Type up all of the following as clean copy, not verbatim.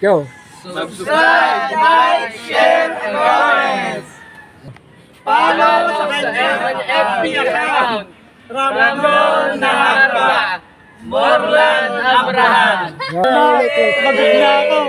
Go. Subscribe, like, share, and comment. Follow sa kanyang FB account. Ramon Naharba, Morlan Abraham. Maganda ako.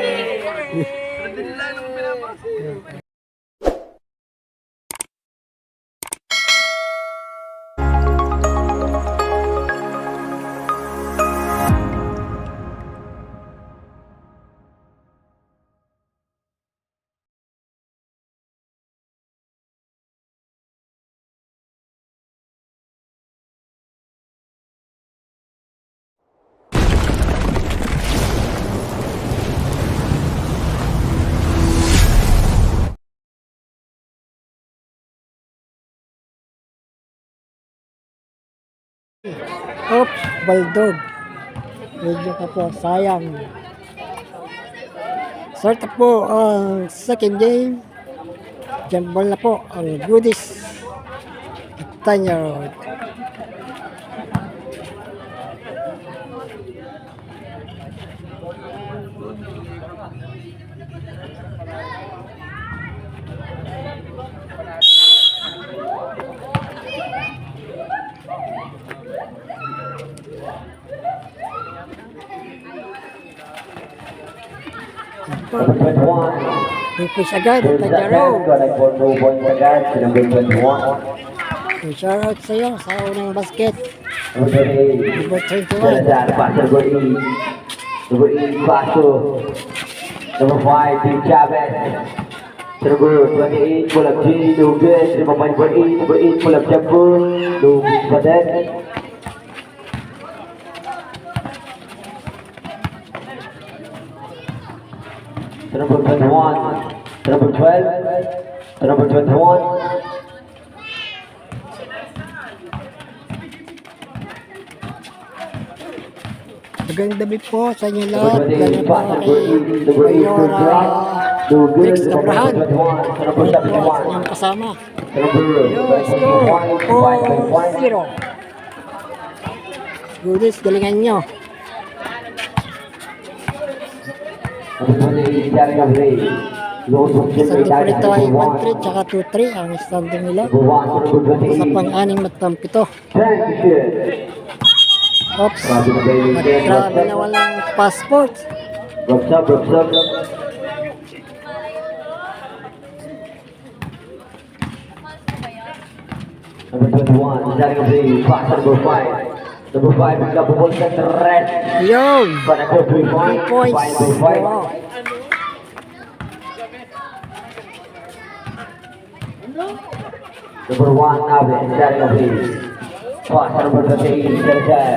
Oops, baldog. Medyo ka po, sayang. Start up po ang second game. Jambal na po ang Goodies at Tanyard. Number 21. Pipis agad at There's Tanyaro. that for 2 points agad to number 21. Shout out sa iyo sa unang basket. Number 8. Number 21. There's that pass to number 8. Number 8, Paso. Number 5, Team Chavez. To number 28, pull up G, no good. Number 8, pull up Jumbo, no good. To number 21, to number 12, to number 21. Magandang gabi po sa inyo lahat. Number 28, Lalo po pass number 8, number 8, Mayor good drop. No good. Rex Number Abraham. 21, to number Ito po sa 71. inyong kasama. To number Let's go. 21, 4-0. Goodies, galingan nyo. number 28, Jerry Gabriel. Load of Isang Jimmy dito ay Dyer, 1-3 tsaka 2-3 ang standing nila. number 1, to number Sa 28. pang-anim at pang-pito. Thank you. Oops. Grabe na ba yung Nagtravel na walang passport. Ropes up, ropes up. Number 21, Jerry Gabriel. Pass to number 5. Number 5, bigla bubol sa red. Yun. But number 3 3 points. points. Number 5. Wow. Number 1, Nabe, Jerry Gabriel. Pass to number 28, Salazar.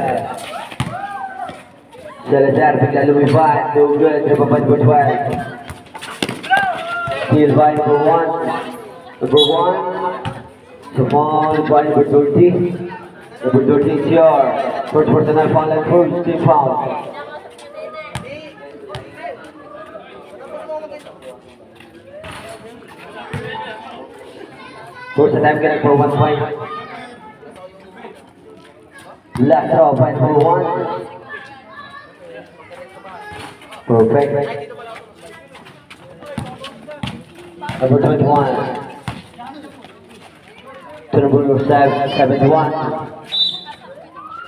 Salazar, bigla lumipad. No good. Number 12. Steal by number 1. Number 1. Small by number 30. Number 30 is your first personal foul and first team foul. First time getting for 1 point. Last throw by number 1. Perfect. Number 21. To number 71.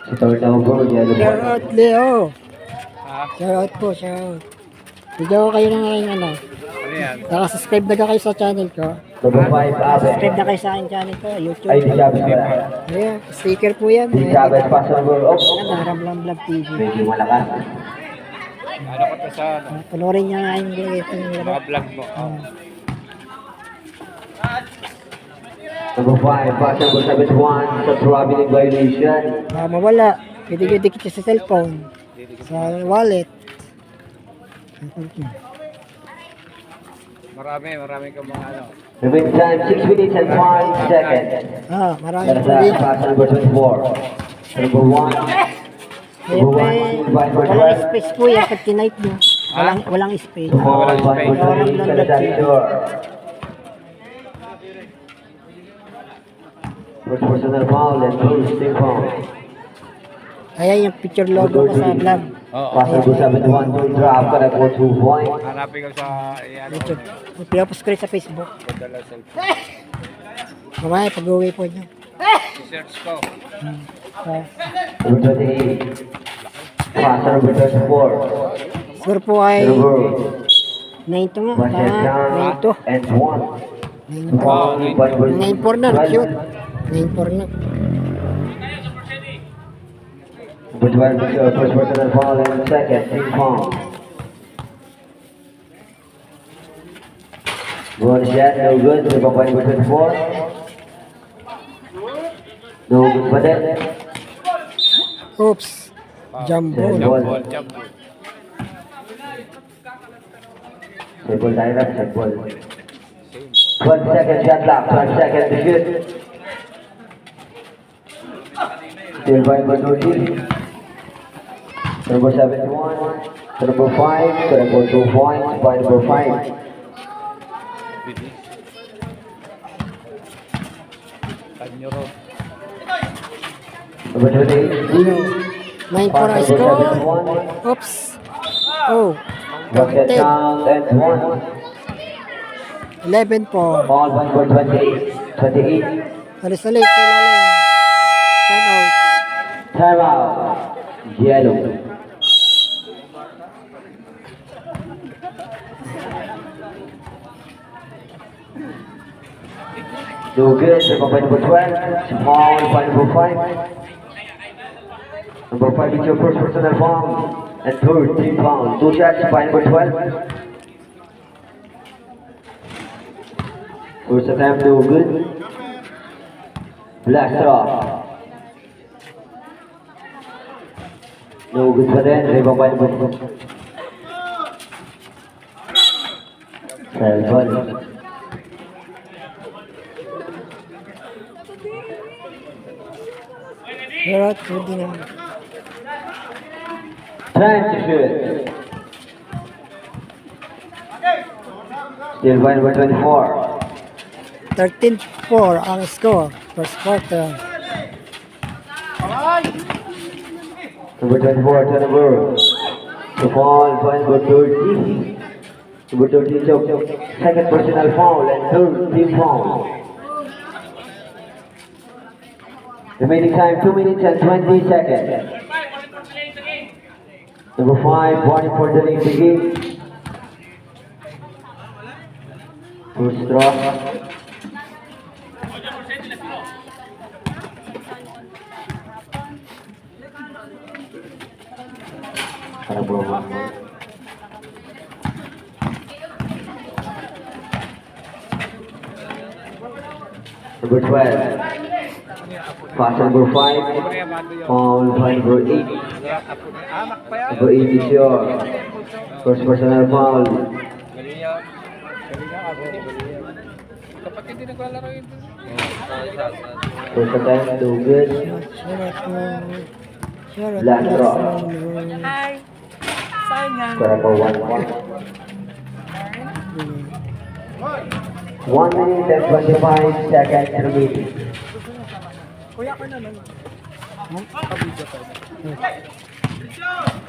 Si third number, yellow Shout ball. out, Leo. Shout out po, shout out. Video kayo ng aking ano. Nakasubscribe na kayo sa channel ko. Number 5, Abe. Subscribe na kayo sa aking channel ko, YouTube. Ay, di Chavez pala. Ayan, sticker po yan. Di Chavez, pass number, oh. Yan, Ramlam Vlog TV. Medyo malakas. Ano ko to sa Panoorin niyo nga yung mga vlog mo? Number 5, pass number 71, sa traveling violation. mawala. Dikit sa cellphone. Sa wallet. Marami ka mga ano. Remaining time, 6 minutes and 5 seconds. Marami That's po that, dito. pass number 24. Number 1. Ayan pa walang space po yan pag tinight nyo. Walang space. Small by number 3, Salazar Shore. First personal foul and first team foul. Ayan yung picture logo ko sa vlog. Oo. Pass number 71, good drop, gonna go 2 points. Hanapin ko sa, YouTube. Pinapost ko rin sa Facebook. Padala cellphone. Mamaya pag-uwi po niyo. I-search ko. Number 28. Pass number 34. Score po ay Number 9 nga. Pass Tama. down 9-2. and 1. Oh, 9-4 na. Cute. 9-4 na. Number 12, first personal foul and second, 3 foul. One shot, no good. Number 24. No good pa din. Oops. Jump ball. Jump ball. Jump ball. Set ball tayo lang, set ball. 12 second shot clock, 12 seconds to shoot. Still by Banuti. Number 71. Number 5, gonna go 2 points by number 5. Tanyo road. Number 28. 9-4 ang score. Oops. Oh. One set 10. down and 1. 11-4. Ball by number 28. 28. Alis-alis. Kailangan. Time out. Time out. Yellow. No good. Number 12. Small by number 5. Number 5 is your first personal foul. And third, 3 foul. 2 shots by number 12. First attempt, no good. Blast off. No good pa din. Rebound by number 4. Selvan. Pero, hindi na. Time to shoot. Still by number 24. 13-4 ang score. First quarter. Number 24, turnover. The foul by number 30. Number 30 took second personal foul and third team foul. Remaining time 2 minutes and 20 seconds. Number 5, Bonnie for the lead begin. First draw. Para buwan. Number 12. Pass number 5. Foul by number 8. Anak pa yan. Number 8 is your first personal foul. Galing yan. Galing yan. Kapag hindi naglalaro yun. First attempt, no good. Last draw. Hi. Sayang. Para po 1 point. 1 minute and 25 seconds remaining.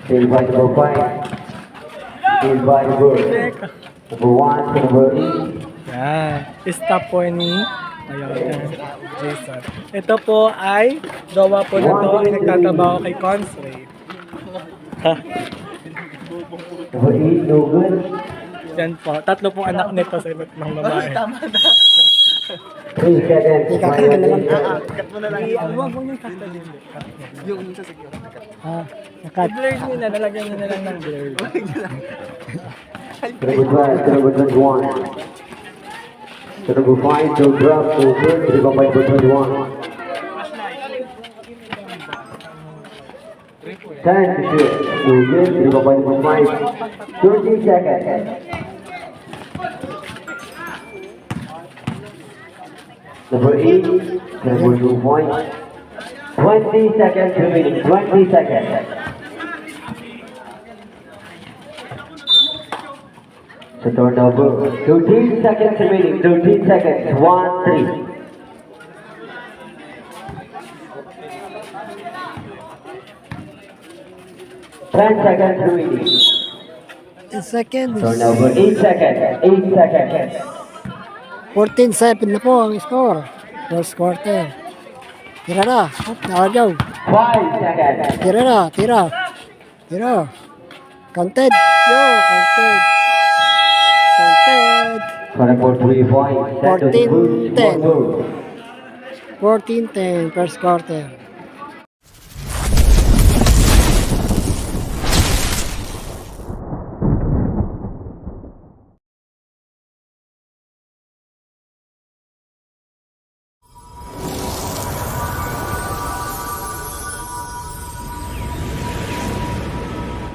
Still by number 5. Still by number 1 to number 8. Yan. Stop po ni Jason. Ito po ay jowa po na to. Nagtatrabaho kay Consray. Number 8, no good. Yan po. Tatlo pong anak nito sa iba't ng babae. 3 seconds. Ikakarga na lang. Huwag mo yung kasta din. Nakat. I-blur nyo na. Nalagyan nyo na lang ng blur. Number 12 to number 21. To number 5, no drop, no good. Rebound by number 21. Time to shoot. No good. Rebound by number 5. 30 seconds. Number 8, number 2 points. 20 seconds remaining. 20 seconds. So turnover. 13 seconds remaining. 13 seconds. 1-3. 10 seconds remaining. In seconds. Turnover 8 seconds. 8 seconds. 14-7 na po ang score. First quarter. Tira na. Up, nakagaw. 5 seconds. Tira na. Tira. Tira. Counted. Yo, counted. Counted. Running for 3 points. Set to the boost. 14-10. 1 goal. 14-10 first quarter.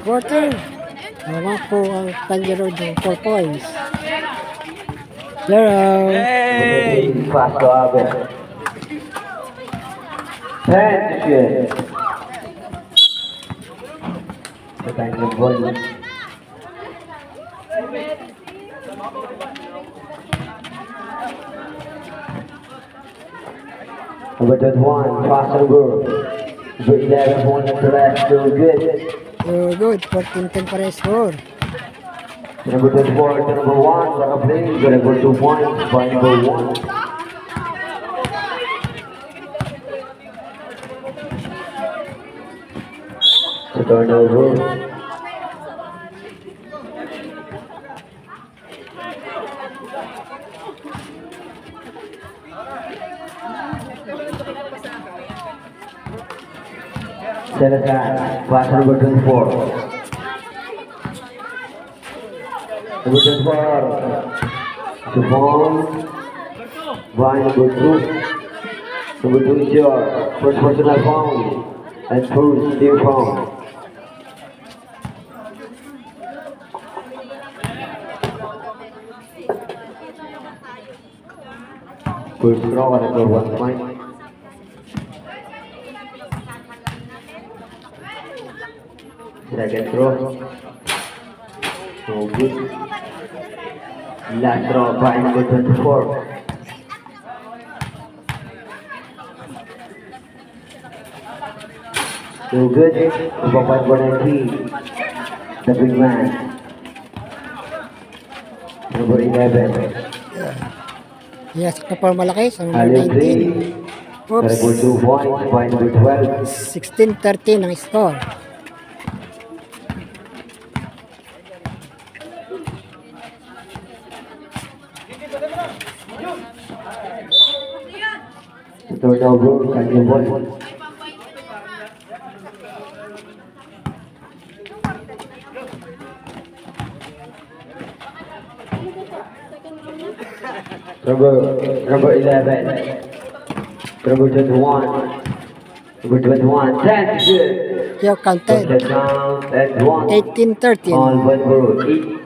Quarter. Naman po ang Tanjiro ng 4 points. Zero. Hey! Pasto Abe. 10 to shoot. Sa kanyang ball. Number 21, fast and go. Number 11, point at the rest, still good. So good. 14-10 pa rin score. Number 24 to number 1, got a play, got to go 2 points by number 1. So turnover. Set aside, pass number 24. Number 24, to form, by number 2. Number 2 is your first personal foul, and first team foul. First throw at number 1 point. Second throw. No good. Last throw by number 24. No good. Number 5 the big man. Number 11. Yes, na pa malaki sa number Aliu 19. Green. Oops. Gotta go 2 points by number 12. 16-13 ang score. Turnover, kanyang ball. Number 11. Number 21. Number 21. 10 to shoot. Yo, counted. First count and 1. 18-13. On one goal. 8.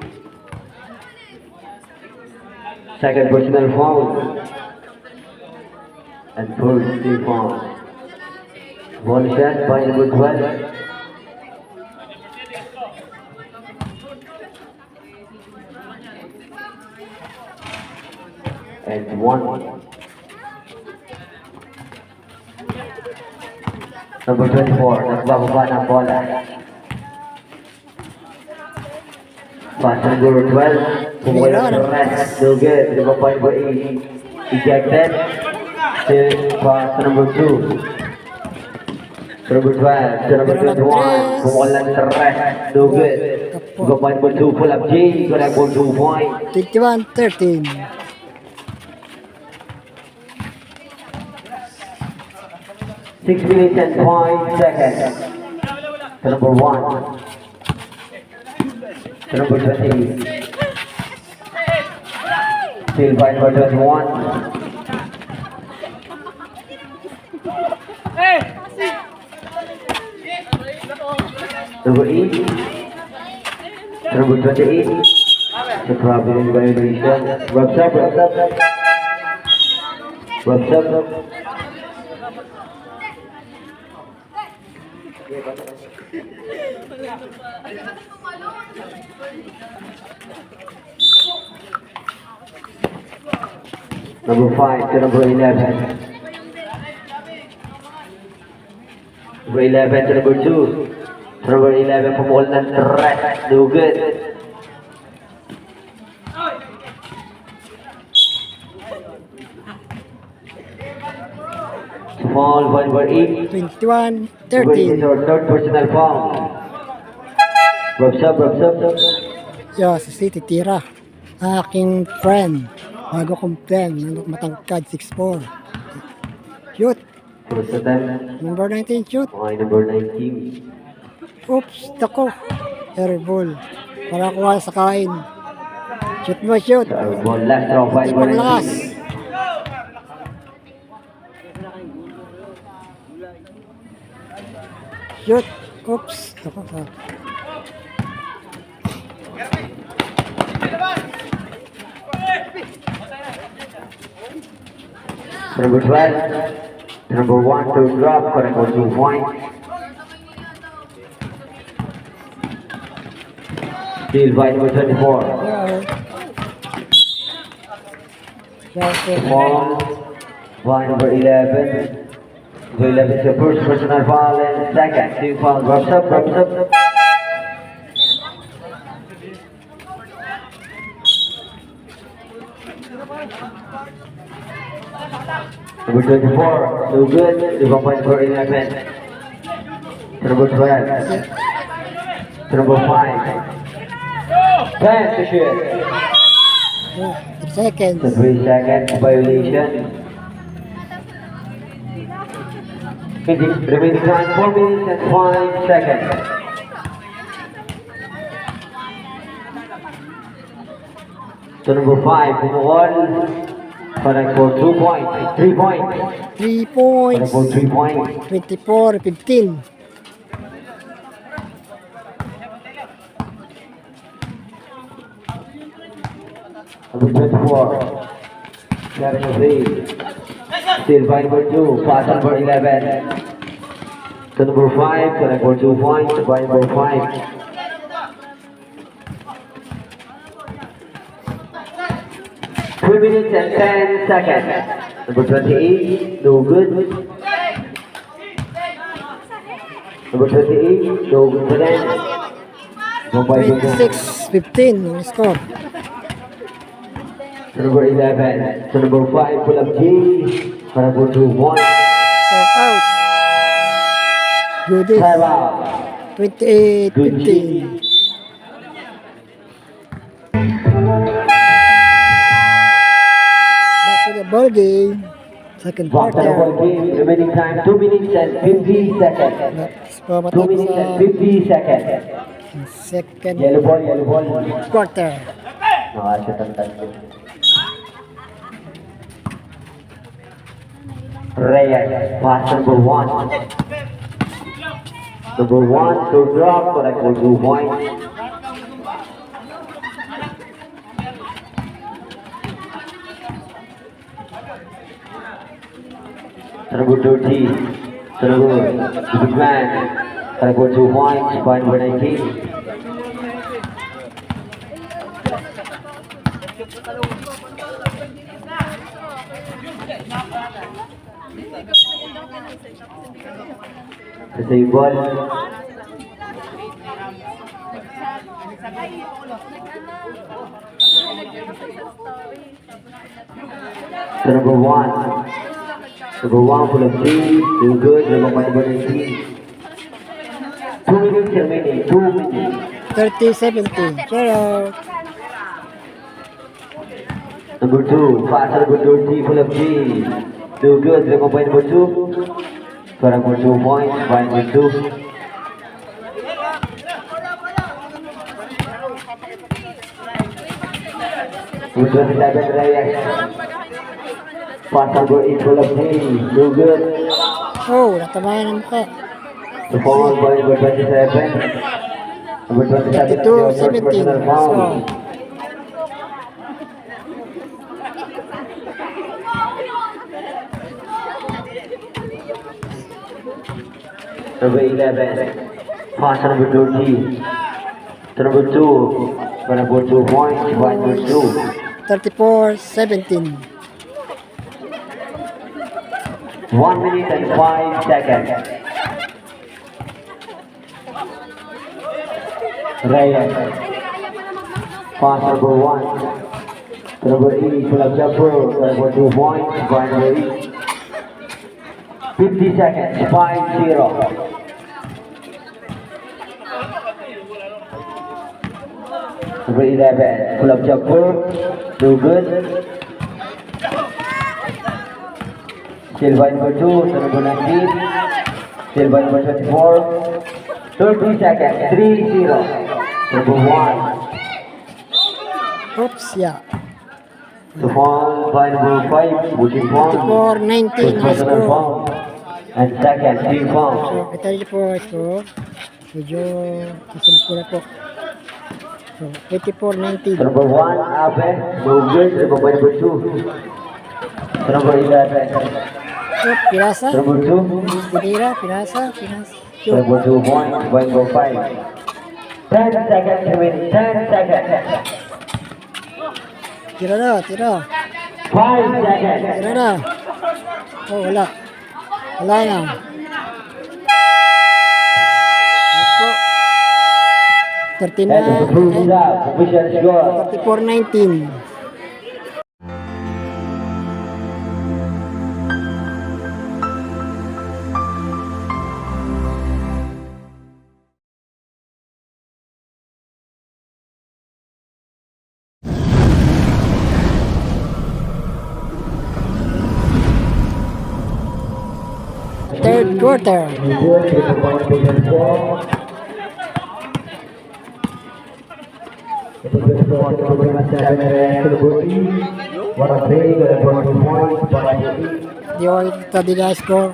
Second personal foul. And first team foul. One shot by number 12. And 1. Number 24, nagbababa ng bola. Pass number 12, pumula sa rest, no good, 5.8, ejected. Pass number 2. Number 12, to number 21, pumula sa rest, no good. 5.2, pull up J, gonna go 2 points. 21-13. 6 minutes and 5 seconds. To number 1. To number 20. Still by number 21. Number 8. To number 28. The problem violation. Rubs up, rubs up. Rubs up. Number 5 to number 11. Number 11 to number 2. Number 11, pumukol ng rest. No good. Small, point number 8. 21, Number 8 is 13. our third personal foul. Rubs up. Yo, si City tira. Aking friend. Bago kong friend. Matangkad, 6'4". Shoot. First attempt. Number 19, shoot. Okay, number 19. Oops, dako. Airball. Para kuha sa kain. Shoot mo, shoot. Sa ball, last draw, Hindi 5 paglakas. Shoot. Oops. Dako. Number 12. Number 1 to drop, correct or 2 point. Steal by number 24. Ball by number 11. Number 11 is your first personal foul and second team foul. Rubs up. Number 24, no good. Number point for 11. Number 12. Number 5. 10 to shoot. 3 seconds. The 3 seconds violation. Remaining time 4 minutes and 5 seconds. So number 5, pumukol. Correct for 2 points. 3 points. 3 Correct points. for 3 points. 24, 15. Number 24. Carrying of 8. Still by number 2. Pass number 11. To number 5. Correct for 2 points. By number 5. Three minutes and 10 seconds. Number 28, no good. Number 28, no good for them. Mumbai Indians. 26, 15 ang score. Number 11, to number 5, pull up G. Para po 2-1. Step out. Goodies. Time out. 28, Good 15. Back to the ball game. Second Back to the quarter. ball game. Remaining time 2 minutes and 50 seconds. Let's 2 pumatak minutes and sa 50 seconds. second Yellow ball. quarter. Nakashoot ang tatlo. Reyes, pass number 1. Number 1 to drop, correct for 2 points. Number 30, the big man, correct for 2 points, by number 19. Receive ball. So number 1. Number 1 full of 3. Do good. Number 19. 2 minutes remaining. 2 minutes. 30-17. Zero. Number 2. Pass number 30 full of 3. Do good. Number 2. Correct for 2 points. By number 2. Number 27 Reyes. Pass number 8 full of 3. Do good. Oh, natamaan ang mukha. The foul by number 27. Number 27 is your first 32-17. personal foul. So, Number 11. Pass number 30. To number 2. For number 2 points. By number 2. 34-17. 1 minute and 5 seconds. Reyes. Pass number 1. To number 8, Club Jumper. Number 2 points by number 8. 50 seconds, 5-0. Number 11, Club Jumper. No good. Still by number 2, to number 19. Still by number 24. 30 seconds, 3-0. Number 1. Oops, yeah. The foul by number 5, which is 1. 24-19 ang Personal score. foul. And second, team foul. So, kita niyo po ito. Medyo kasunod ko na po. So, 84-19. Number 1, Abe, no good. Number by number 2. Number 11. So, pirasa. Number 2. Dinira, pirasa. Number 2 points by number 5. 10 seconds remaining, 10 seconds. Tira na, tira. 5 seconds. Tira na. Oh, wala. Wala na. Yes po. And the blue is up. Official score. 34-19. Third quarter. Di ko tadi na score.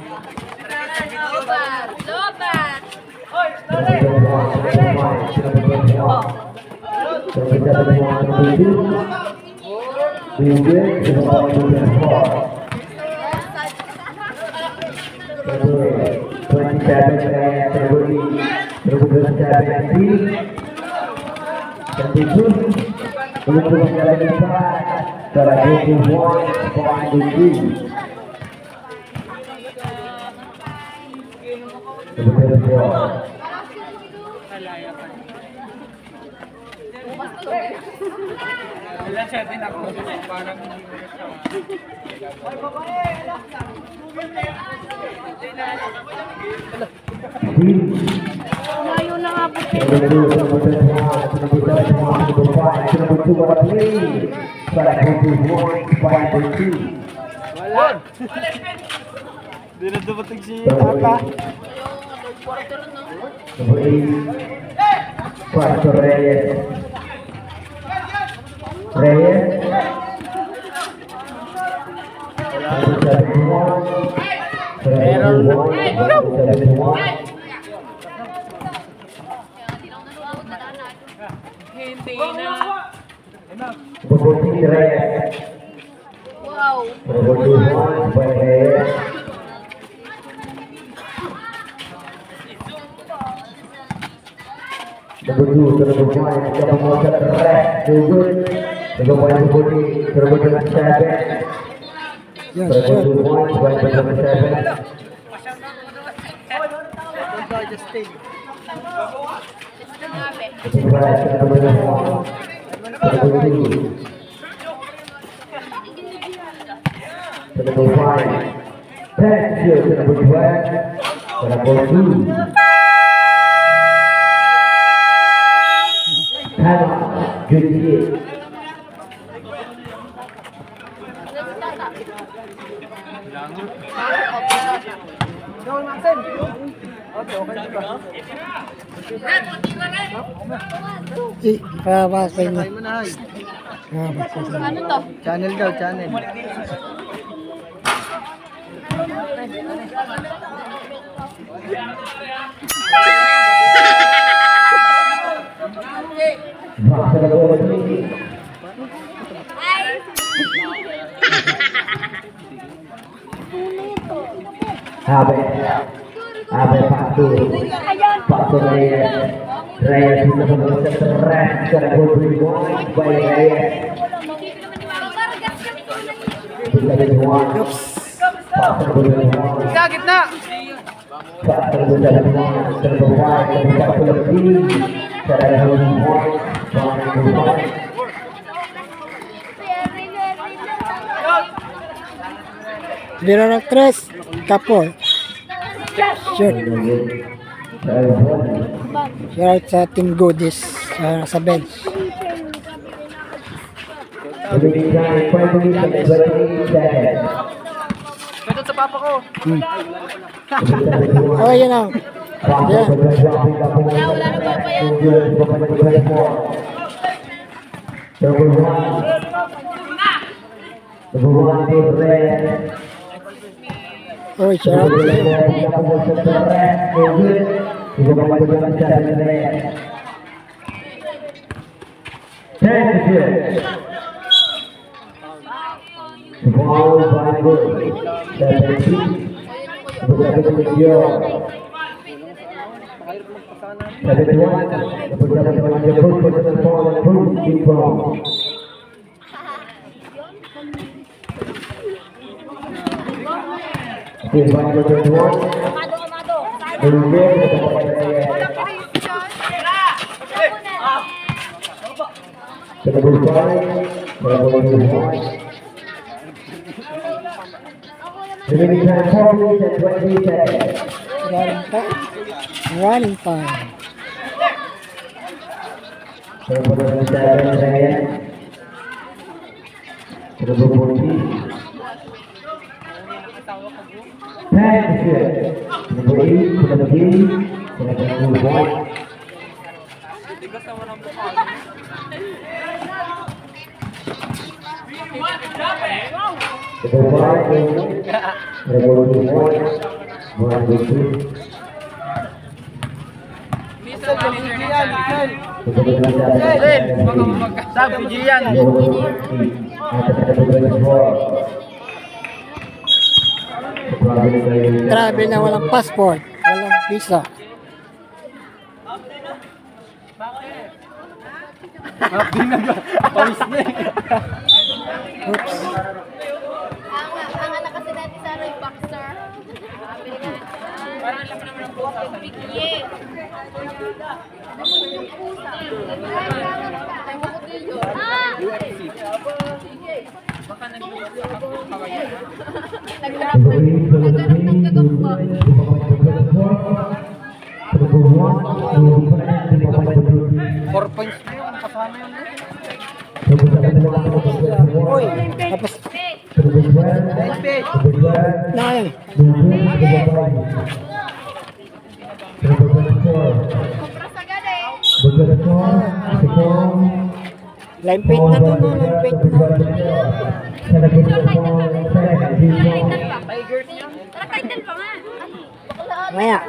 Wala siya din ako. Parang Malayo na nga po. Hindi na dumating si Tata. Pastor Reyes. Reyes. Hindi na. Bukti Reyes. Wow. Bukti by Reyes. Number 2, number 1, kita menguasai track, good. Number 1, Bukti, number 7. Yes, Number sir. 2 points by number 7. Number 1. Number 2. Number 5. 10 to number 12. Number 2. Time. Good hit. Ipabasa niya. Ano to? Channel daw, channel. Basta na go ni. Abe. Abe Patu. Patu Reyes. Reyes bisa menguasai track secara good by Reyes. Bisa dibuang. Patu berbuang. Sa gitna! Patu berbuang. Terbuang. Terbuang lebih. Biro ng 3. Kapo. Shoot. Shout sa Team Goodies sa bench. Ito sa papa ko. Oh, yun ang. Yan. Wala na ba pa yan? Oh, shout out. Running time. Sabi Gian. Grabe na walang passport. Walang visa. Pawis na eh. Oops. Ang anak kasi dati sa Roy Boxer. Parang alam naman ang pusa. Bigye. Ay, makutilyo. Baka nag-uwas ako kawayan. Nagkaroon ng gagamba. 4 points na yun. Kasama yun. Uy, tapos na yan. Kompras agad eh. Line page na to, no? Line page na. Tigers niya. Titan pa nga. Maya.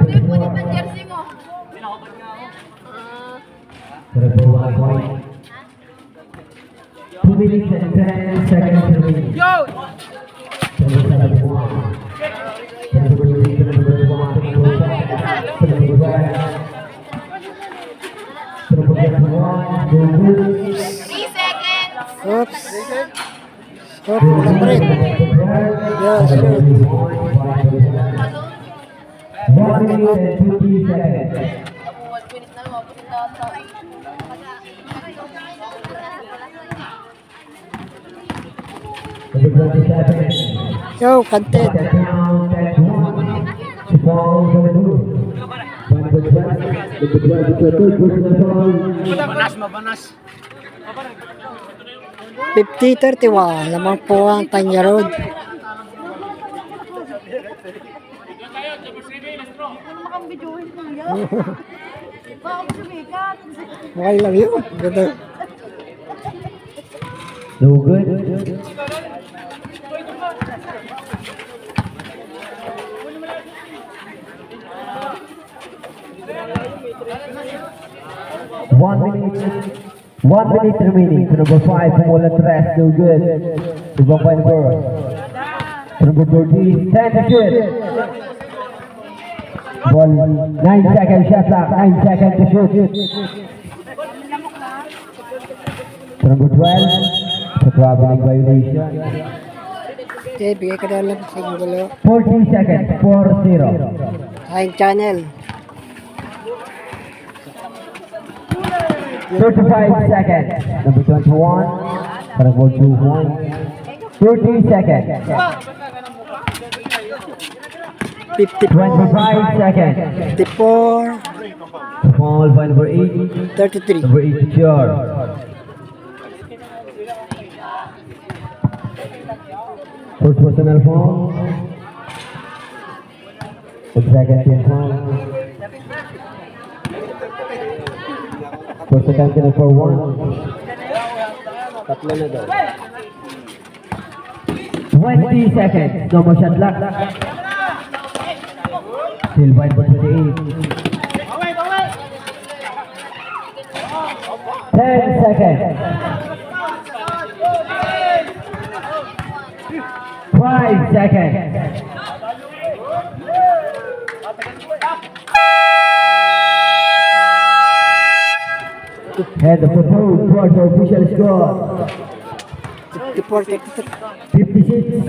Punit ng jersey mo. Yo! Oops. Oops, wala pa rin. Yeah, sure. Yo, content. Mabanas. 50-31, lamang po ang Tanya Road. Okay lang yun. Ganda. No good. One minute remaining. To number 5, Pumulan Tres, no good. To number 4. To number 14, 10 to shoot. Ball, 9 seconds shot clock, 9 seconds to shoot. To number 12, to traveling violation. Okay, bigay ko na lang sa inyong dalawa. 40 seconds. 4-0. Aking channel. 35 seconds. Number 21. Para ball 2-1. 30 seconds. 25 seconds. 54, Ball by number 8. 33. Number 8 secure. First personal foul. The second team foul. First attempt for 1. Tatlo na daw. 20 seconds. No more shot clock. Still wide for 28. 10 seconds. 5 seconds. And the proposed quarter official score 54, 33. 56,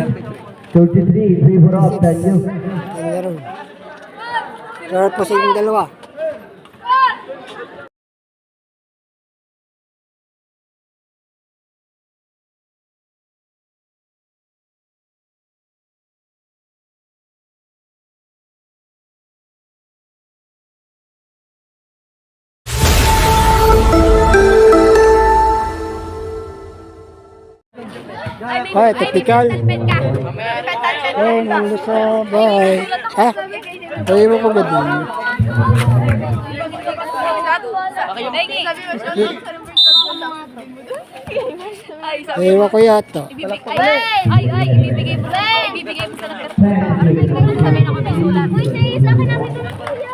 33 in favor of Tanyo. Meron. Meron po sa inyong dalawa. Ay, tactical. Eh, nandun sa bahay. Ha? Tayo mo ko ba din? Ewan ko yata. Ay, ibibigay mo sa nagkaroon. Sabi na ko may sulat. Uy, say, sa akin namin ito na kuya.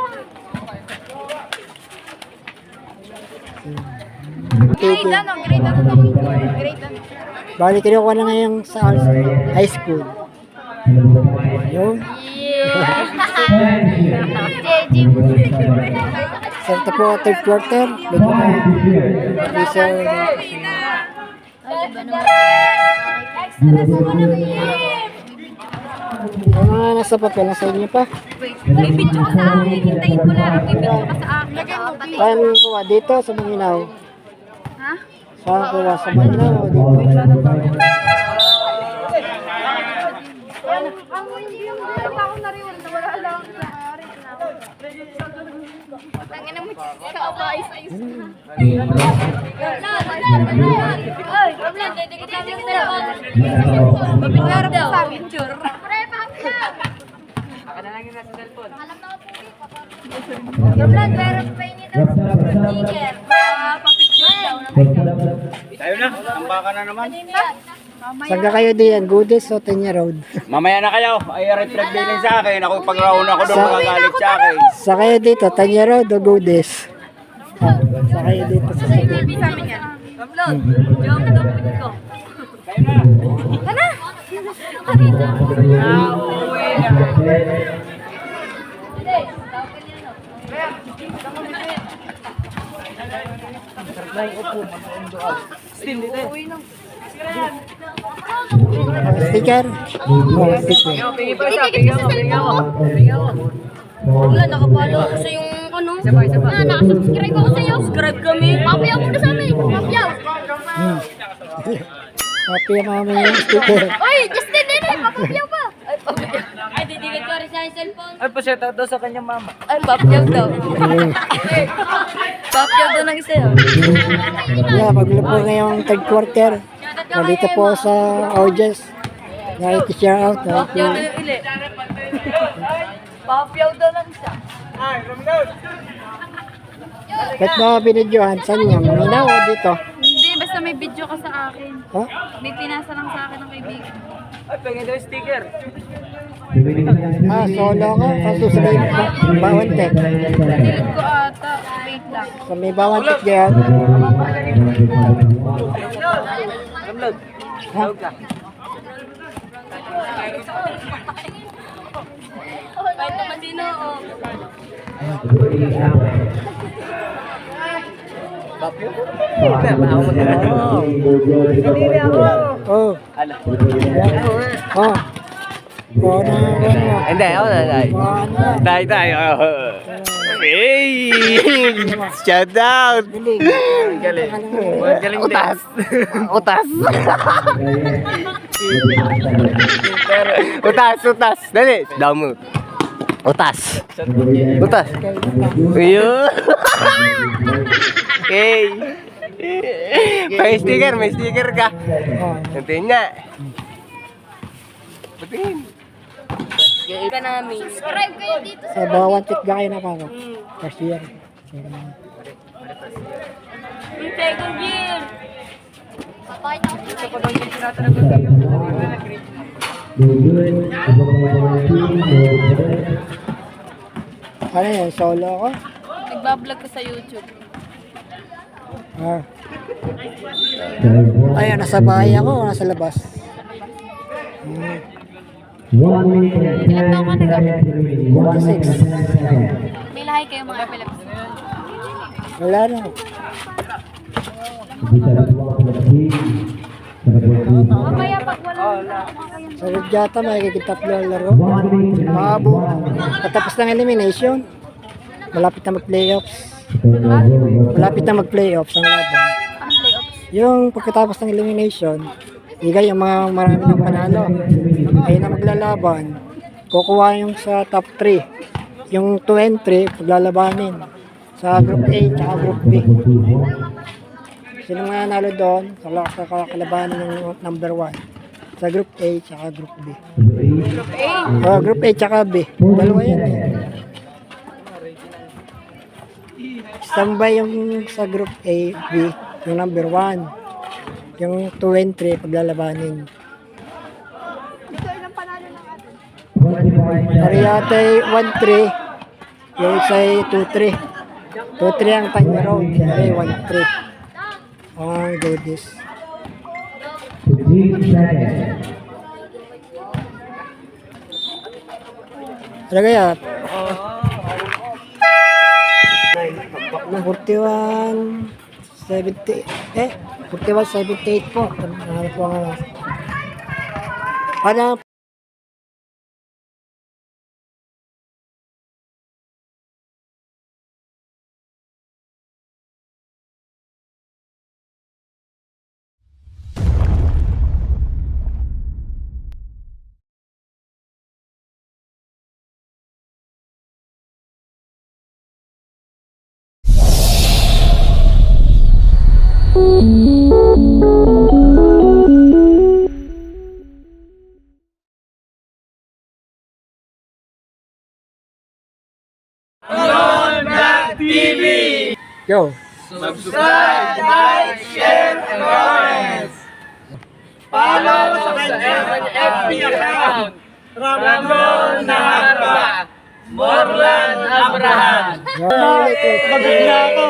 Grade ano? Grade ano to? Grade ano? Bali, kinukuha na ngayon sa high school. Yun. Sarta po, third quarter. Medyo na. Isa. Mga nasa papel, nasa inyo pa. May video ka sa akin. Hintayin ko lang. May video ka sa akin. Saan kuha? Dito sa Manginaw. Ha? Saan kuha? Sa Manginaw o dito? Ang hindi yung ako na rin. Wala lang sa akin. Tangin mo ka ba ayos-ayos na. Ay, problem. Dedikit lang yung dalawang. Mabinarap sa amin, sure. Pre, pakita. Aka na lang yung nasa cellphone. Alam na ako po. Problem, meron pa yun ito. Sticker. Papicture daw. Tayo na. Tamba ka na naman. Saan ka kayo diyan? Goodies o Tanya Road? Mamaya na kayo. Ay, reflect billing sa akin. Ako pag-round ako doon, magagalit sa akin. Sa kayo dito, Tanya Road o Goodies? Sa kayo dito sa TV sa amin yan. Upload. Joke daw po ko. Ano? sticker? Oh, sticker. Wala, nakapalo ako sa yung ano. Nakasubscribe ako sa'yo. Subscribe kami. Papayaw mo na sa amin. Papayaw. Happy ang mama yung sticker. Oy, Justin, din eh. Papayaw pa. Ay, papayaw. Ay, didikit ko rin sa cellphone. Ay, pasyata daw sa kanyang mama. Ay, papayaw daw. Papayaw daw ng isa yun. Yeah, magulo po ngayong third quarter. Nandito po sa audience. Nakikishare out. Papayaw daw yung ili. Papayaw daw ng isa. Kahit mga binidyohan, saan niya? Maminaw o dito? Hindi, basta may video ka sa akin. Ha? May pinasa lang sa akin ng kaibigan. Ay, pengin daw yung sticker. Ah, solo ko. Kaso sa may bawang tek. Dilip ko ata. Wait lang. Sa may bawang tek dyan. Ramlod. Tawag ka. Kahit naman sino, oh. Oh. Ala. Oh. Ano, ano. Hindi, ako na, Day. Ano. Day, Day. Hey! Shout out! Galing. Galing. Galing din. Utas. Utas. Utas, utas. Dali. Damo. Utas. Utas. Ayun. Okay. May sticker ka. Oh. Nantiin nga. Patingin. Ka namin. Subscribe kayo dito Sa bawang check kayo na pa ako. First year. Yung second year. Patay na ako. Ano yan? Solo ako? Nagbablog ko sa YouTube. Ah. Ayun, nasa bahay ako o nasa labas? Hmm. 1 minute and 10 seconds. 1 minute and 10 seconds. May lahi kayo mga Philips. Wala na. Bisa dituang oleh tim. Mamaya pag wala. Sa Rudyata, may tatlo ang laro. 1 minute and Mabo. Patapos ng elimination. Malapit na mag-playoffs. Malapit na mag-playoffs ang laban. Anong playoffs? Yung pagkatapos ng elimination, higay yung mga marami ng panalo. Ayun na maglalaban. Kukuha yung sa top 3. Yung 2 and 3, paglalabanin. Sa group A at group B. Sino nga nanalo doon? Sa kakalabanan ng number 1. Sa group A at group B. Group A at B. Dalawa yan eh. Standby yung sa group A, B, yung number 1. Yung 2 and 3 paglalabanin. Ariate 1-3. Yung isa ay 2-3. 2-3 ang time road. Ay 1-3. Oh, do this. 15 seconds. Ano kaya? 41 70 41-78 po. Ano po ang ano? Go. Subscribe, like, share, and comments. Follow sa kanyang FB account. Ramon Naharba. Morlan Abraham. Go. Pagod na ako.